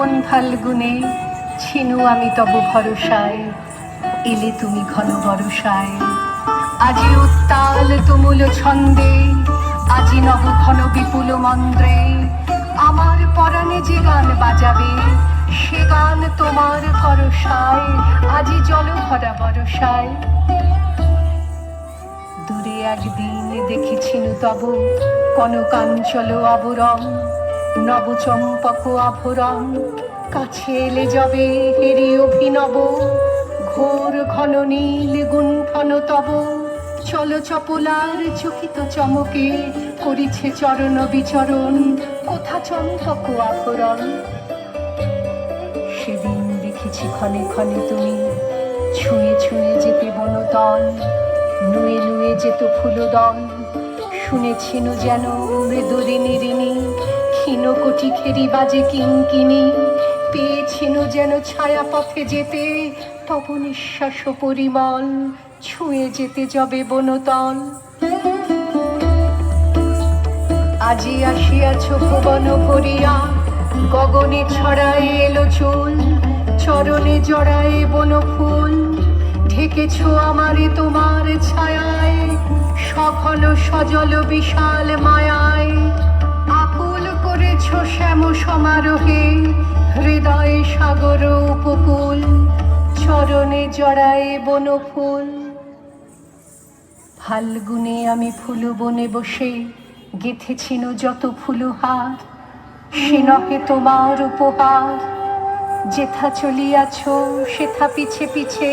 কোন ফাল্গুনে ছিনু আমি তব ভরসায়, এলে তুমি ঘন বরসায়। আজি উত্তাল তুমুল ছন্দে, আজি নব ঘন বিপুল মন্দ্রে, আমার পরাণে যে গান বাজাবে, সে গান তোমার ভরসায়, আজি জল ভরা বরসায়। দূরে একদিন দেখেছিনু তব কনকাঞ্চল আবরণ, নবচম্পক আভরণ, কাছে এলে যবে হেরি অভিনব, ঘোর ঘন নীল গুণ্ঠন তব চল চপলার চকিত চমকে, করিছে চরণ বিচরণ, কোথা চম্পক আভরণ। সেদিন দেখেছি ক্ষণে ক্ষণে তুমি ছুঁয়ে ছুঁয়ে যেতে বনতল, নুয়ে নুয়ে যেত ফুলদল, শুনেছিনু যেন মৃদুরিনী ঋণী, ক্ষীণ কোটি খেরি বাজে কিঙ্কিনি, পেয়েছিনু যেন ছায়া পথে যেতে, তব নিঃশ্বাস পরিমল, ছুঁয়ে যেতে যবে বনতল। আজি আসিয়াছ ভুবন ভরিয়া, গগনে ছড়ায় এলো চুল, চরণে জড়ায় বনফুল, ঢেকেছ আমারে তোমার ছায়ায়, সঘন সজল বিশাল মায়ায়, আকুল করেছ শ্যাম সমারোহে, হৃদয়ে সাগর উপকূল, চরণে জড়ায় বনফুল। ফাল্গুনে আমি ফুল বনে বসে গেথেছিনু যত ফুলহার, সে নহে তোমার উপহার। যেথা চলিয়াছ সেথা পিছে পিছে,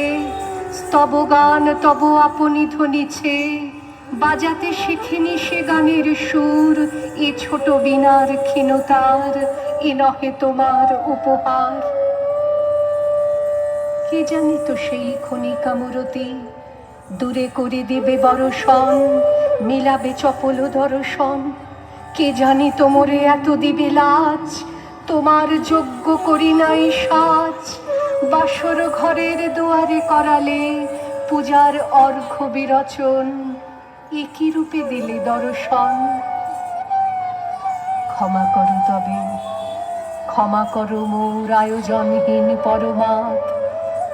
স্তব গান তব আপনি ধ্বনিছে, বাজাতে শিখিনি সে গানের সুর, এ ছোট বীণার ক্ষীণতার, এ নহে তোমার উপহার। কে জানি তো সেই ক্ষণিকা মূরতি, দূরে করে দেবে বরষণ, মিলাবে চপল দর্শন। কে জানি তোমরে এত দিবে লাজ, তোমার যোগ্য করি নাই সাজ, বাসর ঘরের দুয়ারে করালে পূজার অর্ঘ্য বিরচন, একই রূপে দিলে দর্শন। ক্ষমা করো তবে, ক্ষমা করো মোর আয়োজনহীন পরমাদ,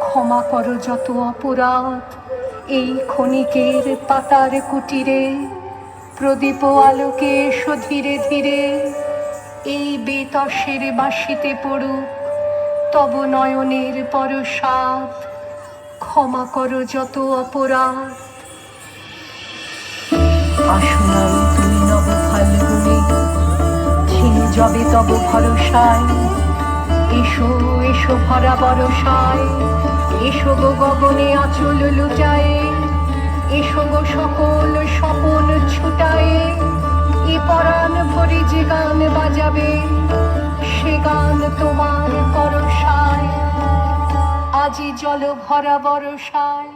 ক্ষমা করো যত অপরাধ, এই ক্ষণিকের পাতার কুটিরে, প্রদীপ আলোকে এসো ধীরে ধীরে, এই বেতসের বাঁশিতে পড়ুক তব নয়নের পরশাদ, ক্ষমা করো যত অপরাধ। আসুনাই তুমি নব ফাল্গুনে, ছিনু যবে তব ভরসায়, এসো এসো ভরা বরসায়, এসো গো গগনে আঁচল লুটায়ে, এসো গো সকল স্বপন ছুটায়ে, এ পরাণ ভরে যে গান বাজাবে, সে গান তোমার পরশায়, আজি জল ভরা বরসায়।